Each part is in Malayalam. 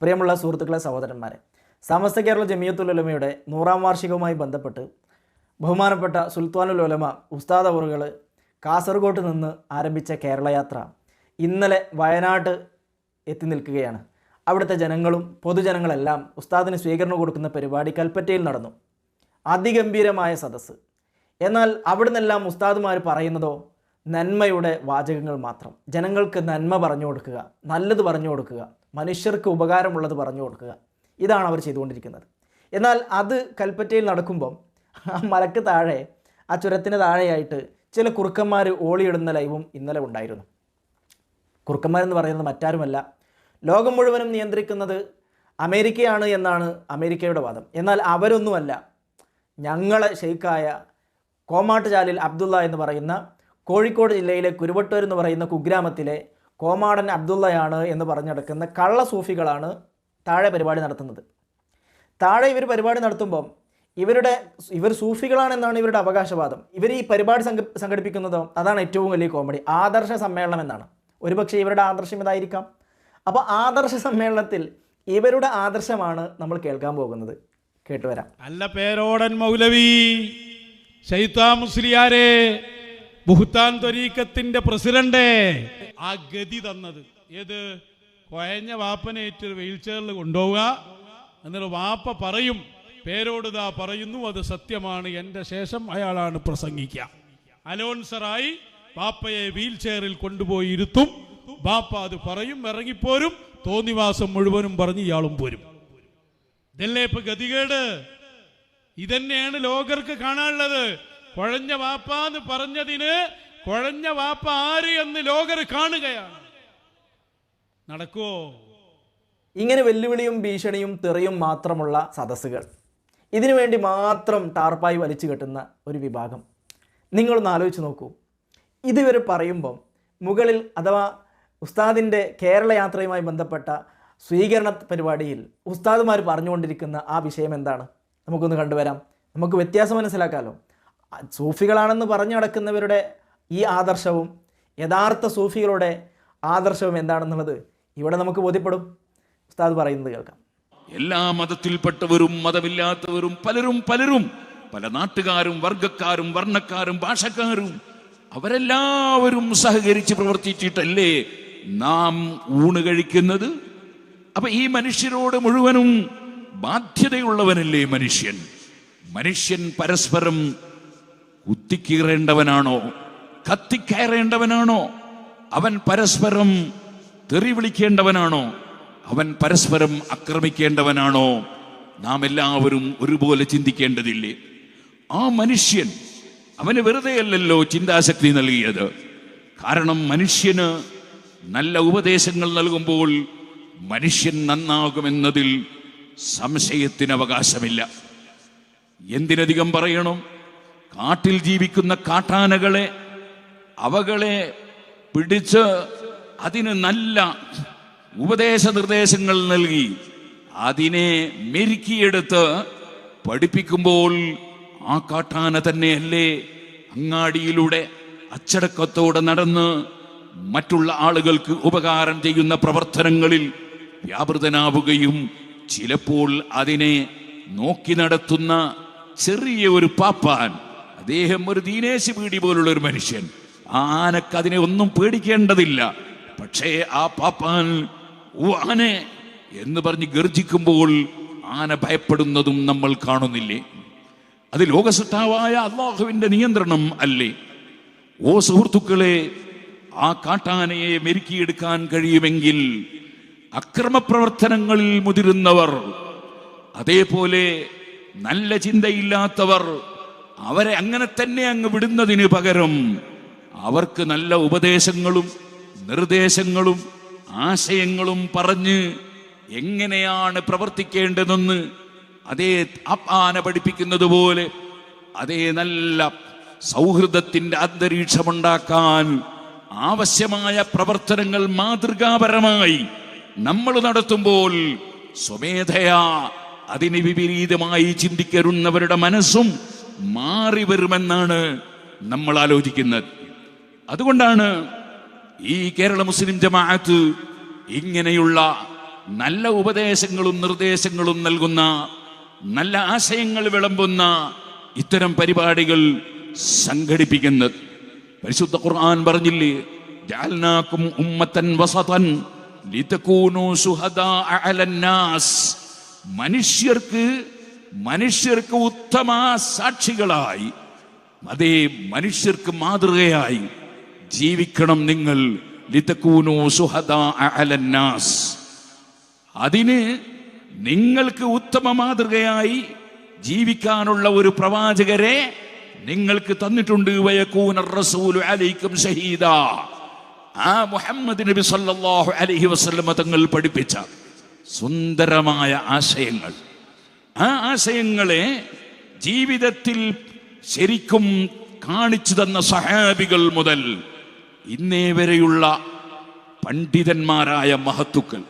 പ്രിയമുള്ള സുഹൃത്തുക്കളെ, സഹോദരന്മാരെ, സമസ്ത കേരള ജമിയത്തുൽ ഉലമയുടെ 100ാം വാർഷികവുമായി ബന്ധപ്പെട്ട് ബഹുമാനപ്പെട്ട സുൽത്താനുൽ ഉലമ ഉസ്താദ് അവറുകൾ കാസർഗോഡ് നിന്ന് ആരംഭിച്ച കേരളയാത്ര ഇന്നലെ വയനാട് എത്തി നിൽക്കുകയാണ്. അവിടുത്തെ ജനങ്ങളും പൊതുജനങ്ങളെല്ലാം ഉസ്താദിന് സ്വീകരണം കൊടുക്കുന്ന പരിപാടി കൽപ്പറ്റയിൽ നടന്നു. അതിഗംഭീരമായ സദസ്സ്. എന്നാൽ അവിടുന്നെല്ലാം ഉസ്താദുമാർ പറയുന്നതോ നന്മയുടെ വാചകങ്ങൾ മാത്രം. ജനങ്ങൾക്ക് നന്മ പറഞ്ഞു കൊടുക്കുക, നല്ലത് പറഞ്ഞു കൊടുക്കുക, മനുഷ്യർക്ക് ഉപകാരമുള്ളത് പറഞ്ഞു കൊടുക്കുക, ഇതാണ് അവർ ചെയ്തുകൊണ്ടിരിക്കുന്നത്. എന്നാൽ അത് കൽപ്പറ്റയിൽ നടക്കുമ്പം ആ മലക്ക് താഴെ, ആ ചുരത്തിന് താഴെയായിട്ട് ചില കുറുക്കന്മാർ ഓളിയിടുന്ന ലൈവും ഇന്നലെ ഉണ്ടായിരുന്നു. കുറുക്കന്മാരെന്ന് പറയുന്നത് മറ്റാരുമല്ല, ലോകം മുഴുവനും നിയന്ത്രിക്കുന്നത് അമേരിക്കയാണ് എന്നാണ് അമേരിക്കയുടെ വാദം. എന്നാൽ അവരൊന്നുമല്ല, ഞങ്ങളെ ഷെയ്ഖായ കോമാട്ടുചാലിൽ അബ്ദുള്ള എന്ന് പറയുന്ന കോഴിക്കോട് ജില്ലയിലെ കുരുവട്ടൂർ എന്ന് പറയുന്ന കുഗ്രാമത്തിലെ കോമാടൻ അബ്ദുള്ളയാണ് എന്ന് പറഞ്ഞെടുക്കുന്ന കള്ള സൂഫികളാണ് താഴെ പരിപാടി നടത്തുന്നത്. താഴെ ഇവർ പരിപാടി നടത്തുമ്പം ഇവർ സൂഫികളാണെന്നാണ് ഇവരുടെ അവകാശവാദം. ഇവർ ഈ പരിപാടി സംഘടിപ്പിക്കുന്നതോ അതാണ് ഏറ്റവും വലിയ കോമഡി. ആദർശ സമ്മേളനം എന്നാണ്. ഒരുപക്ഷെ ഇവരുടെ ആദർശം ഇതായിരിക്കാം. അപ്പോൾ ആദർശ സമ്മേളനത്തിൽ ഇവരുടെ ആദർശമാണ് നമ്മൾ കേൾക്കാൻ പോകുന്നത്. കേട്ടുവരാം. അല്ല പേരോടൻ മൗലവി ശൈത്താ മുസ്ലിയാരെ, ബുഹ്താൻ ത്വരീഖത്തിന്റെ പ്രസിഡന്റ്, ആ ഗതി തന്നത് ഏത്? കൊയഞ്ഞ വാപ്പനേറ്റ് വീൽ ചെയറിൽ കൊണ്ടുപോവുക, എന്നിട്ട് വാപ്പ പറയും, പേരോടുതാ പറയുന്നു, അത് സത്യമാണ്, എൻ്റെ ശേഷം അയാളാണ് പ്രസംഗിക്കുക. അലോൺസറായി വാപ്പയെ വീൽ ചെയറിൽ കൊണ്ടുപോയി ഇരുത്തും, വാപ്പ അത് പറയും, ഇറങ്ങിപ്പോരും, തോന്നിവാസം മുഴുവനും പറഞ്ഞ് ഇയാളും പോരും. ഇതല്ലേ ഇപ്പൊ ഗതികേട്? ഇതന്നെയാണ് ലോകർക്ക് കാണാനുള്ളത്. കുഴഞ്ഞ വാപ്പ എന്ന് പറഞ്ഞതിന് കുഴഞ്ഞ വാപ്പ ആര് എന്ന് ലോകർ കാണുകയാണ്. നടക്കുവോ? ഇങ്ങനെ വെല്ലുവിളിയും ഭീഷണിയും തെറിയും മാത്രമുള്ള സദസ്സുകൾ, ഇതിനു വേണ്ടി മാത്രം ടാർപ്പായി വലിച്ചു കെട്ടുന്ന ഒരു വിഭാഗം. നിങ്ങളൊന്ന് ആലോചിച്ച് നോക്കൂ. ഇതുവരെ പറയുമ്പം മുകളിൽ അഥവാ ഉസ്താദിൻ്റെ കേരള യാത്രയുമായി ബന്ധപ്പെട്ട സ്വീകരണ പരിപാടിയിൽ ഉസ്താദുമാർ പറഞ്ഞുകൊണ്ടിരിക്കുന്ന ആ വിഷയം എന്താണ്? നമുക്കൊന്ന് കണ്ടുവരാം. നമുക്ക് വ്യത്യാസം മനസ്സിലാക്കാമല്ലോ. സൂഫികളാണെന്ന് പറഞ്ഞു നടക്കുന്നവരുടെ ഈ ആദർശവും യഥാർത്ഥ സൂഫികളുടെ ആദർശവും എന്താണെന്നുള്ളത് ഇവിടെ നമുക്ക് ബോധ്യപ്പെടും. ഉസ്താദ് പറയുന്നത് കേൾക്കാം. എല്ലാ മതത്തിൽപ്പെട്ടവരും മതമില്ലാത്തവരും പലരും പല നാട്ടുകാരും വർഗക്കാരും വർണ്ണക്കാരും ഭാഷക്കാരും അവരെല്ലാവരും സഹകരിച്ച് പ്രവർത്തിച്ചിട്ടല്ലേ നാം ഊണ് കഴിക്കുന്നത്. അപ്പൊ ഈ മനുഷ്യരോട് മുഴുവനും ബാധ്യതയുള്ളവനല്ലേ മനുഷ്യൻ പരസ്പരം കുത്തിക്കീറേണ്ടവനാണോ, കത്തിക്കയറേണ്ടവനാണോ? അവൻ പരസ്പരം തെറി വിളിക്കേണ്ടവനാണോ? അവൻ പരസ്പരം ആക്രമിക്കേണ്ടവനാണോ? നാം എല്ലാവരും ഒരുപോലെ ചിന്തിക്കേണ്ടതില്ലേ? ആ മനുഷ്യൻ, അവന് വെറുതെയല്ലല്ലോ ചിന്താശക്തി നൽകിയത്. കാരണം മനുഷ്യന് നല്ല ഉപദേശങ്ങൾ നൽകുമ്പോൾ മനുഷ്യൻ നന്നാകുമെന്നതിൽ സംശയത്തിന് അവകാശമില്ല. എന്തിനധികം പറയണം? കാട്ടിൽ ജീവിക്കുന്ന കാട്ടാനകളെ അവകളെ പിടിച്ച് അതിന് നല്ല ഉപദേശ നിർദ്ദേശങ്ങൾ നൽകി അതിനെ മെരുക്കിയെടുത്ത് പഠിപ്പിക്കുമ്പോൾ ആ കാട്ടാന തന്നെയല്ലേ അങ്ങാടിയിലൂടെ അച്ചടക്കത്തോടെ നടന്ന് മറ്റുള്ള ആളുകൾക്ക് ഉപകാരം ചെയ്യുന്ന പ്രവർത്തനങ്ങളിൽ വ്യാപൃതനാവുകയും ചിലപ്പോൾ അതിനെ നോക്കി നടത്തുന്ന ചെറിയ ഒരു പാപ്പാൻ, അദ്ദേഹം ഒരു ദീനേശ് പീടി പോലുള്ള ഒരു മനുഷ്യൻ, ആനക്ക് അതിനെ ഒന്നും പേടിക്കേണ്ടതില്ല. പക്ഷേ ആ പാപ്പാൻ ആനെ എന്ന് പറഞ്ഞ് ഗർജിക്കുമ്പോൾ ആന ഭയപ്പെടുന്നതും നമ്മൾ കാണുന്നില്ലേ? അത് ലോകസൃഷ്ടാവായ അല്ലാഹുവിന്റെ നിയന്ത്രണം അല്ലേ? ഓ സുഹൃത്തുക്കളെ, ആ കാട്ടാനയെ മെരുക്കിയെടുക്കാൻ കഴിയുമെങ്കിൽ അക്രമപ്രവർത്തനങ്ങളിൽ മുതിരുന്നവർ, അതേപോലെ നല്ല ചിന്തയില്ലാത്തവർ, അവരെ അങ്ങനെ തന്നെ അങ്ങ് വിടുന്നതിന് പകരം അവർക്ക് നല്ല ഉപദേശങ്ങളും നിർദ്ദേശങ്ങളും ആശയങ്ങളും പറഞ്ഞ് എങ്ങനെയാണ് പ്രവർത്തിക്കേണ്ടതെന്ന് അതേ ആന പഠിപ്പിക്കുന്നത് പോലെ അതേ നല്ല സൗഹൃദത്തിന്റെ അന്തരീക്ഷമുണ്ടാക്കാൻ ആവശ്യമായ പ്രവർത്തനങ്ങൾ മാതൃകാപരമായി നമ്മൾ നടത്തുമ്പോൾ സ്വമേധയാ അതിന് വിപരീതമായി ചിന്തിക്കരുന്നവരുടെ മനസ്സും മാറി വരുമെന്നാണ് നമ്മൾ ആലോചിക്കുന്നത്. അതുകൊണ്ടാണ് ഈ കേരള മുസ്ലിം ജമാഅത്ത് ഇങ്ങനെയുള്ള നല്ല ഉപദേശങ്ങളും നിർദ്ദേശങ്ങളും നൽകുന്ന, നല്ല ആശയങ്ങൾ വിളമ്പുന്ന ഇത്തരം പരിപാടികൾ സംഘടിപ്പിക്കുന്നത്. പരിശുദ്ധ ഖുർആൻ പറഞ്ഞില്ലേ, ജഅൽനാകും ഉമ്മത്തൻ വസതൻ ലിതകൂനൂ ശുഹദാഅ അലന്നാസ്. മനുഷ്യർക്ക് ഉത്തമ സാക്ഷികളായി, അതേ മനുഷ്യർക്ക് മാതൃകയായി ജീവിക്കണം നിങ്ങൾ. ലിതകൂനൂ ശുഹദാഅ അലന്നാസ്. അതിന് നിങ്ങൾക്ക് ഉത്തമ മാതൃകയായി ജീവിക്കാനുള്ള ഒരു പ്രവാചകരെ നിങ്ങൾക്ക് തന്നിട്ടുണ്ട്. വയകൂന റസൂലു അലൈക്കും ഷഹീദാ. ആ മുഹമ്മദ് നബി സല്ലല്ലാഹു അലൈഹി വസല്ലമ തങ്ങൾ പഠിപ്പിച്ച സുന്ദരമായ ആശയങ്ങൾ, ആ ആശയങ്ങളെ ജീവിതത്തിൽ ശരിക്കും കാണിച്ചു തന്ന സഹാബികൾ മുതൽ ഇന്നേ വരെയുള്ള പണ്ഡിതന്മാരായ മഹത്തുക്കൾ.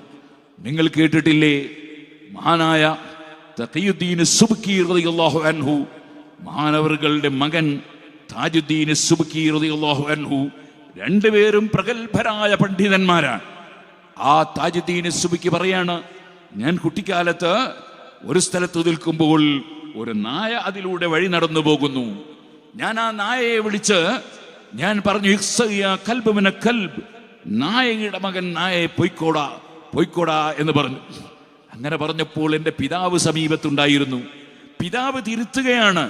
നിങ്ങൾ കേട്ടിട്ടില്ലേ, മഹാനായ തഖിയുദ്ദീൻ സുബ്കി റളിയല്ലാഹു അൻഹു, മഹാനവറുകളുടെ മകൻ താജുദ്ദീൻ സുബ്കി റളിയല്ലാഹു അൻഹു, രണ്ടുപേരും പ്രഗത്ഭരായ പണ്ഡിതന്മാരാണ്. ആ താജുദ്ദീൻ സുബ്കി പറയാണ്, ഞാൻ കുട്ടിക്കാലത്ത് ഒരു സ്ഥലത്ത് നിൽക്കുമ്പോൾ ഒരു നായ അതിലൂടെ വഴി നടന്നു പോകുന്നു. ഞാൻ ആ നായയെ വിളിച്ച് ഞാൻ പറഞ്ഞു, കൽബ്, നായയുടെ മകൻ നായയെ പൊയ്ക്കോടാ എന്ന് പറഞ്ഞു. അങ്ങനെ പറഞ്ഞപ്പോൾ എൻ്റെ പിതാവ് സമീപത്തുണ്ടായിരുന്നു. പിതാവ് തിരുത്തുകയാണ്.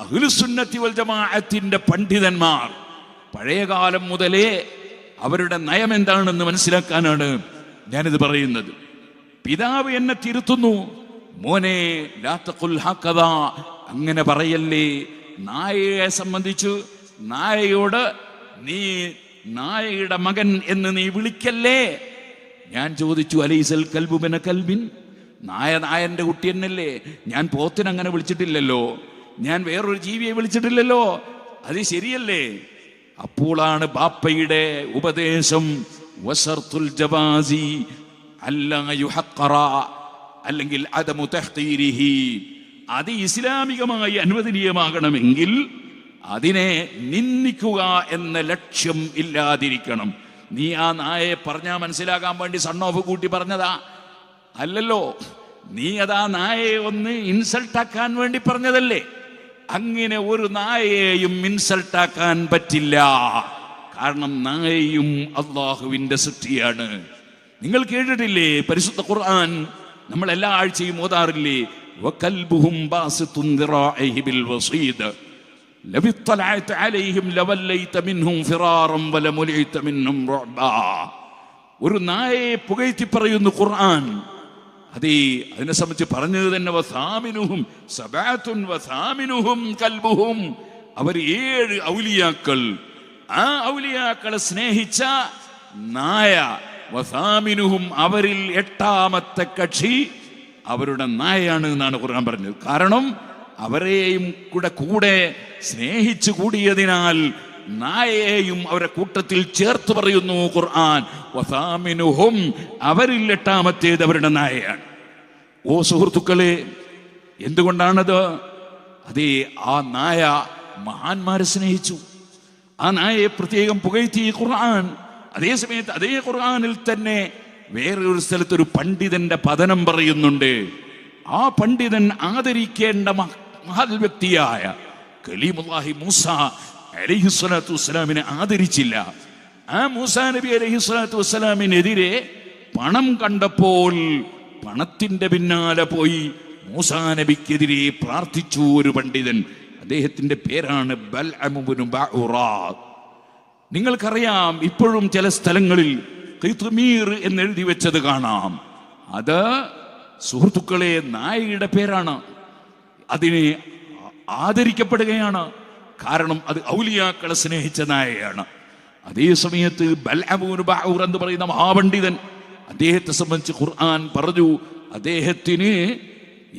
അഹ്ലുസുന്നത്തി വൽ ജമാഅത്തിന്റെ പണ്ഡിതന്മാർ പഴയകാലം മുതലേ അവരുടെ നയം എന്താണെന്ന് മനസ്സിലാക്കാനാണ് ഞാനിത് പറയുന്നത്. പിതാവ് എന്നെ തിരുത്തുന്നു, മോനെ ലാ തഖുൽ ഹഖദാ, അങ്ങനെ പറയല്ലേ. നായയെ സംബന്ധിച്ചു നായയോട് നീ നായയുടെ മകൻ എന്ന് നീ വിളിക്കല്ലേ. ഞാൻ ചോദിച്ചു, അലൈസൽ കൽബു ബിന കൽബിൻ, നായന്റെ കുട്ടി എന്നല്ലേ? ഞാൻ പോത്തിനങ്ങനെ വിളിച്ചിട്ടില്ലല്ലോ, ഞാൻ വേറൊരു ജീവിയെ വിളിച്ചിട്ടില്ലല്ലോ, അത് ശരിയല്ലേ? അപ്പോഴാണ് ബാപ്പയുടെ ഉപദേശം, വസർത്തുൽ ജവാസി അല്ലാ യുഹഖറ, അല്ലെങ്കിൽ അദമു തഹ്തീരിഹി, അത് ഇസ്ലാമികമായി അനുവദനീയമാകണമെങ്കിൽ അതിനെ നിന്ദിക്കുക എന്ന ലക്ഷ്യം ഇല്ലാതിരിക്കണം. നീ ആ നായയെ പറഞ്ഞാൽ മനസ്സിലാക്കാൻ വേണ്ടി സൺ ഓഫ് കൂട്ടി പറഞ്ഞതാ അല്ലല്ലോ, നീ അതാ നായയെ ഒന്ന് ഇൻസൾട്ടാക്കാൻ വേണ്ടി പറഞ്ഞതല്ലേ. അങ്ങനെ ഒരു നായയെയും ഇൻസൾട്ടാക്കാൻ പറ്റില്ല. കാരണം നായയും അള്ളാഹുവിന്റെ സൃഷ്ടിയാണ്. നിങ്ങൾ കേട്ടിട്ടില്ലേ, പരിശുദ്ധ ഖുർആൻ നമ്മൾ എല്ലാ ആഴ്ചയും ഓതാറില്ലേ, വകൽബുഹും ബാസിതുൻ ദിറാഇഹി ബിൽ വസീദ് ലവ ഇത്തലഅത അലൈഹിം ലവല്ലൈത മിൻഹും ഫിറാറൻ വലമുലിത മിൻഹും റഅബാ. ഒരു നായയെ പുകഴ്ത്തി പറയുന്നു ഖുർആൻ. അതേ, അതിനെ സംബന്ധിച്ച് പറഞ്ഞത് തന്നെ വസാമിനുഹും സബഅത്തുൻ വസാമിനുഹും കൽബുഹും, അവർ 7 ഔലിയാക്കൾ. ആ ഔലിയാക്കളെ സ്നേഹിച്ച നായ, വസാമിനുഹും അവരിൽ 8ാമത്തെ കക്ഷി അവരുടെ നായയാണ് എന്നാണ് ഖുർആൻ പറഞ്ഞത്. കാരണം അവരെയും കൂടെ സ്നേഹിച്ചു കൂടിയതിനാൽ നായയെയും അവരെ കൂട്ടത്തിൽ ചേർത്ത് പറയുന്നു ഖുർആൻ. വസാമിനുഹും, അവരിൽ 8ാമത്തേത് അവരുടെ നായയാണ്. ഓ സുഹൃത്തുക്കളെ, എന്തുകൊണ്ടാണത്? അതേ, ആ നായ മഹാന്മാരെ സ്നേഹിച്ചു. ആ നായയെ പ്രത്യേകം പുകഴ്ത്തി ഖുർആൻ. അതേസമയത്ത് അതേ ഖുർആനിൽ തന്നെ വേറൊരു സ്ഥലത്തൊരു പണ്ഡിതന്റെ പതനം പറയുന്നുണ്ട്. ആ പണ്ഡിതൻ ആദരിക്കേണ്ട മഹൽ വ്യക്തിയായ കലീമുല്ലാഹി മൂസ അലൈഹിസ്സലാത്തു വസ്സലാമിനെ ആദരിച്ചില്ല. ആ മൂസാ നബി അലൈഹിസ്സലാത്തു വസ്സലാമിനെതിരെ പണം കണ്ടപ്പോൾ പണത്തിന്റെ പിന്നാലെ പോയി മൂസാ നബിക്കെതിരെ പ്രാർത്ഥിച്ചു ഒരു പണ്ഡിതൻ. അദ്ദേഹത്തിന്റെ പേരാണ് ബൽഅം ഇബ്നു ബഅൂറ. നിങ്ങൾക്കറിയാം, ഇപ്പോഴും ചില സ്ഥലങ്ങളിൽ ഖിത്മീർ എന്നെഴുതി വെച്ചത് കാണാം. അത് സുഹൃത്തുക്കളെ നായയുടെ പേരാണ്. അതിനെ ആദരിക്കപ്പെടുകയാണ്. കാരണം അത് ഔലിയാക്കളെ സ്നേഹിച്ച നായയാണ്. അതേ സമയത്ത് ബൽഅം ഇബ്നു ബഅൂർ എന്ന് പറയുന്ന മഹാപണ്ഡിതൻ, അദ്ദേഹത്തെ സംബന്ധിച്ച് ഖുർആൻ പറഞ്ഞു, അദ്ദേഹത്തിന്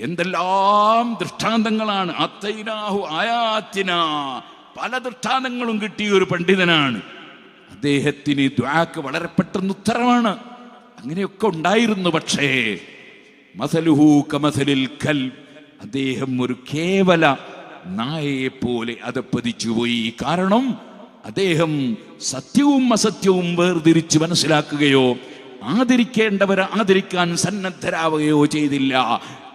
എന്തെല്ലാം ദൃഷ്ടാന്തങ്ങളാണ്. അത്തൈനാഹു ആയാത്തിനാ, പല ദൃഷ്ടാന്തങ്ങളും കിട്ടിയ ഒരു പണ്ഡിതനാണ്. അദ്ദേഹത്തിന് ദുആക്ക് വളരെ പെട്ടെന്ന് ഉത്തരമാണ്. അങ്ങനെയൊക്കെ ഉണ്ടായിരുന്നു. പക്ഷേ മസലുഹു കമസലിൽ കൽബ്, അദ്ദേഹം ഒരു കേവല നായയെ പോലെ അധപ്പതിച്ചുപോയി. കാരണം അദ്ദേഹം സത്യവും അസത്യവും വേർതിരിച്ച് മനസ്സിലാക്കുകയോ ആദരിക്കേണ്ടവരെ ആദരിക്കാൻ സന്നദ്ധരാവുകയോ ചെയ്തില്ല.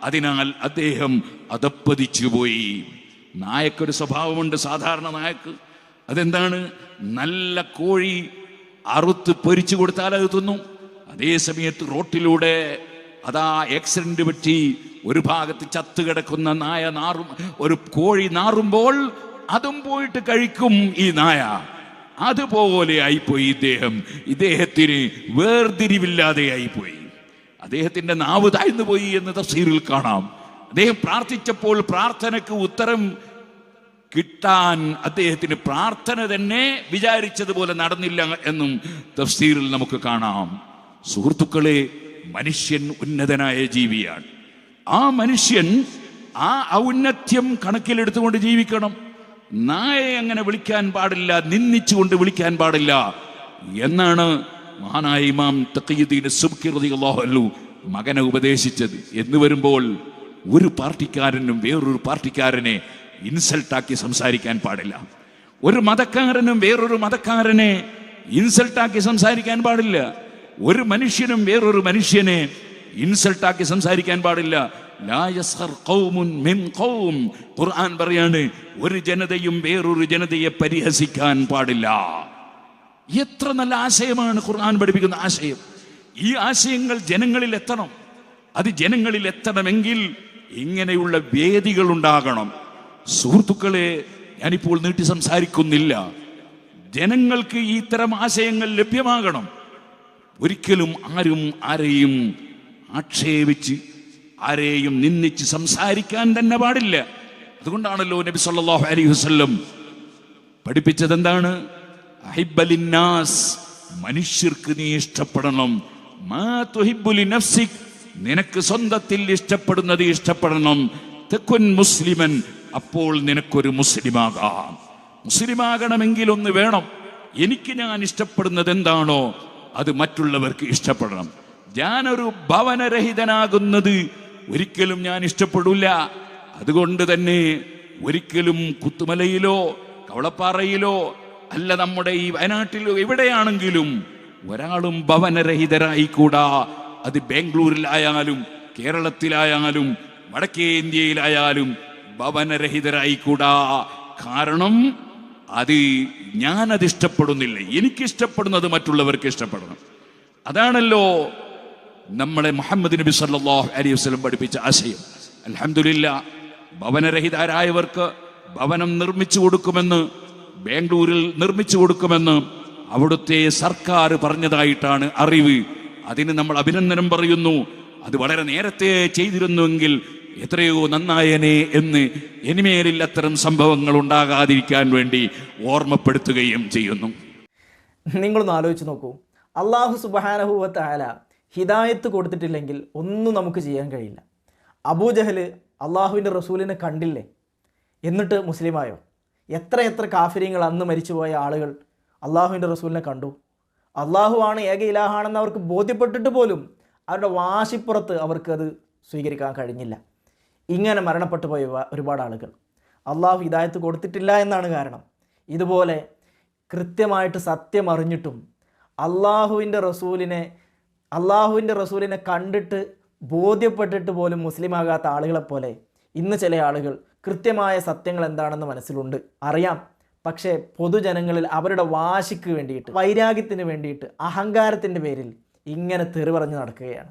അതിനാൽ അദ്ദേഹം അധപ്പതിച്ചുപോയി. നായക്കൊരു സ്വഭാവമുണ്ട്, സാധാരണ നായക്ക്. അതെന്താണ്? നല്ല കോഴി അറുത്ത് പൊരിച്ചു കൊടുത്താൽ അത് തിന്നും. അതേ സമയത്ത് റോട്ടിലൂടെ അതാ ആക്സിഡന്റ് പറ്റി ഒരു ഭാഗത്ത് ചത്തു കിടക്കുന്ന നായ ഒരു കോഴി നാറുമ്പോൾ അതും പോയിട്ട് കഴിക്കും ഈ നായ. അതുപോലെ ആയിപ്പോയി ഇദ്ദേഹത്തിന് വേർതിരിവില്ലാതെ ആയിപ്പോയി. അദ്ദേഹത്തിന്റെ നാവ് താഴ്ന്നു പോയി എന്ന് തഫ്സീറിൽ കാണാം. അദ്ദേഹം പ്രാർത്ഥിച്ചപ്പോൾ പ്രാർത്ഥനയ്ക്ക് ഉത്തരം കിട്ടാൻ അദ്ദേഹത്തിന് പ്രാർത്ഥന തന്നെ വിചാരിച്ചതുപോലെ നടന്നില്ല എന്നും തഫ്സീറിൽ നമുക്ക് കാണാം. സുഹൃത്തുക്കളെ, മനുഷ്യൻ ഉന്നതനായ ജീവിയാണ്. ആ മനുഷ്യൻ ആ ഔന്നത്യം കണക്കിലെടുത്തുകൊണ്ട് ജീവിക്കണം. നായെ അങ്ങനെ വിളിക്കാൻ പാടില്ല, നിന്ദിച്ചുകൊണ്ട് വിളിക്കാൻ പാടില്ല എന്നാണ് മഹാനായ ഇമാം തഖിയുദ്ദീൻ സുബ്കി റളിയല്ലാഹു അൻഹു മകനെ ഉപദേശിച്ചത്. എന്ന് വരുമ്പോൾ ഒരു പാർട്ടിക്കാരനും വേറൊരു പാർട്ടിക്കാരനെ ഇൻസൾട്ടാക്കി സംസാരിക്കാൻ പാടില്ല. ഒരു മതക്കാരനും വേറൊരു മതക്കാരനെ ഇൻസൾട്ടാക്കി സംസാരിക്കാൻ പാടില്ല. ഒരു മനുഷ്യനും വേറൊരു മനുഷ്യനെ ഇൻസൾട്ടാക്കി സംസാരിക്കാൻ പാടില്ല. ലാ യസ്ഖർ ഖൗമുൻ മിൻ ഖൗം. ഖുർആൻ പറയാണ്, ഒരു ജനതയും വേറൊരു ജനതയെ പരിഹസിക്കാൻ പാടില്ല. എത്ര നല്ല ആശയമാണ് ഖുർആൻ പഠിപ്പിക്കുന്ന ആശയം. ഈ ആശയങ്ങൾ ജനങ്ങളിൽ എത്തണം. അത് ജനങ്ങളിൽ എത്തണമെങ്കിൽ ഇങ്ങനെയുള്ള വേദികൾ ഉണ്ടാകണം. സുഹൃത്തുക്കളെ, ഞാനിപ്പോൾ നീട്ടി സംസാരിക്കുന്നില്ല. ജനങ്ങൾക്ക് ഈ ഇത്തരം ആശയങ്ങൾ ലഭ്യമാകണം. ഒരിക്കലും ആരും ആരെയും ആക്ഷേപിച്ച് ആരെയും നിന്ദിച്ച് സംസാരിക്കാൻ തന്നെ പാടില്ല. അതുകൊണ്ടാണല്ലോ നബി സല്ലല്ലാഹു അലൈഹി വസല്ലം പഠിപ്പിച്ചത് എന്താണ്? അഹിബ്ബലിന്നാസ്, മനുഷ്യർക്ക് നീ ഇഷ്ടപ്പെടണം. മാ തുഹിബ്ബു ലിനഫ്സിക്, നിനക്ക് സ്വന്തത്തിൽ ഇഷ്ടപ്പെടുന്നത് ഇഷ്ടപ്പെടണം. തകുൻ മുസ്ലിമൻ, അപ്പോൾ നിനക്കൊരു മുസ്ലിമാകാം. മുസ്ലിമാകണമെങ്കിൽ ഒന്ന് വേണം, എനിക്ക് ഞാൻ ഇഷ്ടപ്പെടുന്നത് എന്താണോ അത് മറ്റുള്ളവർക്ക് ഇഷ്ടപ്പെടണം. ഞാനൊരു ഭവനരഹിതനാകുന്നത് ഒരിക്കലും ഞാൻ ഇഷ്ടപ്പെടില്ല. അതുകൊണ്ട് തന്നെ ഒരിക്കലും കുത്തുമലയിലോ കവളപ്പാറയിലോ അല്ല, നമ്മുടെ ഈ വയനാട്ടിലോ എവിടെയാണെങ്കിലും ഒരാളും ഭവനരഹിതരായിക്കൂടാ. അത് ബാംഗ്ലൂരിലായാലും കേരളത്തിലായാലും വടക്കേ ഇന്ത്യയിലായാലും ഭവനരഹിതരായിക്കൂടാ. കാരണം അത് ഞാനത് ഇഷ്ടപ്പെടുന്നില്ല. എനിക്കിഷ്ടപ്പെടുന്നത് മറ്റുള്ളവർക്ക് ഇഷ്ടപ്പെടണം. അതാണല്ലോ നമ്മളെ മുഹമ്മദ് നബി സല്ലല്ലാഹു അലൈഹി വസല്ലം പഠിപ്പിച്ച ആശയം. അൽഹംദുലില്ലാഹ്, ഭവനരഹിതരായവർക്ക് ഭവനം നിർമ്മിച്ചു കൊടുക്കുമെന്ന്, ബാംഗ്ലൂരിൽ നിർമ്മിച്ചു കൊടുക്കുമെന്ന് അവിടുത്തെ സർക്കാർ പറഞ്ഞതായിട്ടാണ് അറിവ്. അതിന് നമ്മൾ അഭിനന്ദനം പറയുന്നു. അത് വളരെ നേരത്തെ ചെയ്തിരുന്നുവെങ്കിൽ എത്രയോ നന്നായനെ എന്ന് ഇനിമേലിൽ അത്തരം സംഭവങ്ങൾ ഉണ്ടാകാതിരിക്കാൻ വേണ്ടി ഓർമ്മപ്പെടുത്തുകയും ചെയ്യുന്നു. നിങ്ങളൊന്ന് ആലോചിച്ച് നോക്കൂ. അള്ളാഹു സുബ്ഹാനഹു വ തആല ഹിദായത്ത് കൊടുത്തിട്ടില്ലെങ്കിൽ ഒന്നും നമുക്ക് ചെയ്യാൻ കഴിയില്ല. അബൂജഹൽ അള്ളാഹുവിൻ്റെ റസൂലിനെ കണ്ടില്ലേ, എന്നിട്ട് മുസ്ലിമായോ? എത്ര കാഫിര്യങ്ങൾ അന്ന് മരിച്ചുപോയ ആളുകൾ അള്ളാഹുവിൻ്റെ റസൂലിനെ കണ്ടു. അള്ളാഹു ആണ് ഏക ഇലാഹാണെന്ന് അവർക്ക് ബോധ്യപ്പെട്ടിട്ട് പോലും അവരുടെ വാശിപ്പുറത്ത് അവർക്ക് അത് സ്വീകരിക്കാൻ കഴിഞ്ഞില്ല. ഇങ്ങനെ മരണപ്പെട്ടു പോയ ഒരുപാട് ആളുകൾ അള്ളാഹു ഹിദായത്ത് കൊടുത്തിട്ടില്ല എന്നാണ് കാരണം. ഇതുപോലെ കൃത്യമായിട്ട് സത്യം അറിഞ്ഞിട്ടും അള്ളാഹുവിൻ്റെ റസൂലിനെ കണ്ടിട്ട് ബോധ്യപ്പെട്ടിട്ട് പോലും മുസ്ലിമാകാത്ത ആളുകളെപ്പോലെ ഇന്ന് ചില ആളുകൾ കൃത്യമായ സത്യങ്ങൾ എന്താണെന്ന് മനസ്സിലുണ്ട്, അറിയാം. പക്ഷേ പൊതുജനങ്ങളിൽ അവരുടെ വാശിക്ക് വേണ്ടിയിട്ട്, വൈരാഗ്യത്തിന് വേണ്ടിയിട്ട്, അഹങ്കാരത്തിൻ്റെ പേരിൽ ഇങ്ങനെ തെറി പറഞ്ഞ് നടക്കുകയാണ്.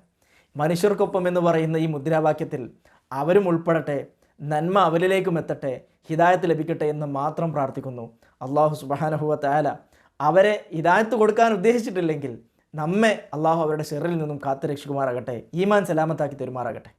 മനുഷ്യർക്കൊപ്പം എന്ന് പറയുന്ന ഈ മുദ്രാവാക്യത്തിൽ അവരും ഉൾപ്പെടട്ടെ, നന്മ അവരിലേക്കും എത്തട്ടെ, ഹിദായത്ത് ലഭിക്കട്ടെ എന്ന് മാത്രം പ്രാർത്ഥിക്കുന്നു. അള്ളാഹു സുബ്ഹാനഹു വ തആല അവരെ ഹിദായത്ത് കൊടുക്കാൻ ഉദ്ദേശിച്ചിട്ടില്ലെങ്കിൽ നമ്മെ അള്ളാഹു അവരുടെ ഷെറിൽ നിന്നും കാത്തു രക്ഷിക്കുമാറാകട്ടെ, ഈമാൻ സലാമത്താക്കി തരുമാറാകട്ടെ.